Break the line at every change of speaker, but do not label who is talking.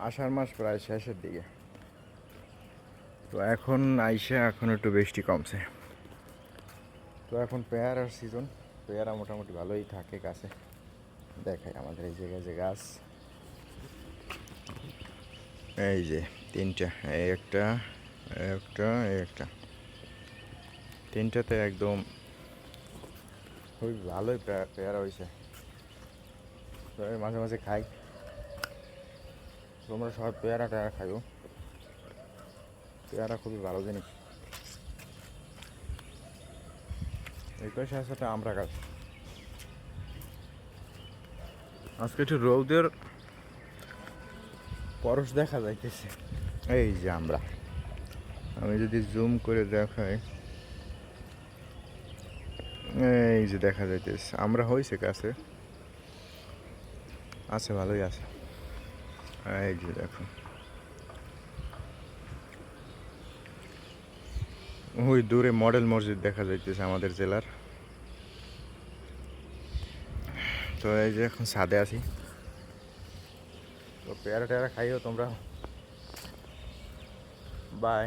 আষাঢ় মাস প্রায় শেষের দিকে। তো এখন এখন একটু বৃষ্টি কমছে। তো এখন পেয়ারার সিজন, পেয়ারা মোটামুটি ভালোই থাকে গাছে। দেখাই আমাদের এই জায়গায় যে গাছ, এই যে তিনটা, এই একটা, একটা, এই একটা, তিনটাতে একদম খুবই ভালোই পেয়ারা হয়েছে। তো মাঝে মাঝে খাই, তোমরা সবাই পেয়ারা টেয়ারা খাইও, পেয়ারা খুবই ভালো জিনিস। এই পাশে আছে একটা আমরা গাছ, আজকে একটু রৌদের পরশ দেখা যাইতেছে। এই যে আমরা, আমি যদি জুম করে দেখাই, এই যে দেখা যাইতেছে আমরা হয়েছে কাছে, আছে ভালোই আছে। এই যে দেখো, ওই দূরে মডেল মসজিদ দেখা যাইতেছে আমাদের জেলার। তো এই যে এখন ছাদে আছি। তো পেয়ারা টেয়ারা খাইও তোমরা। বাই।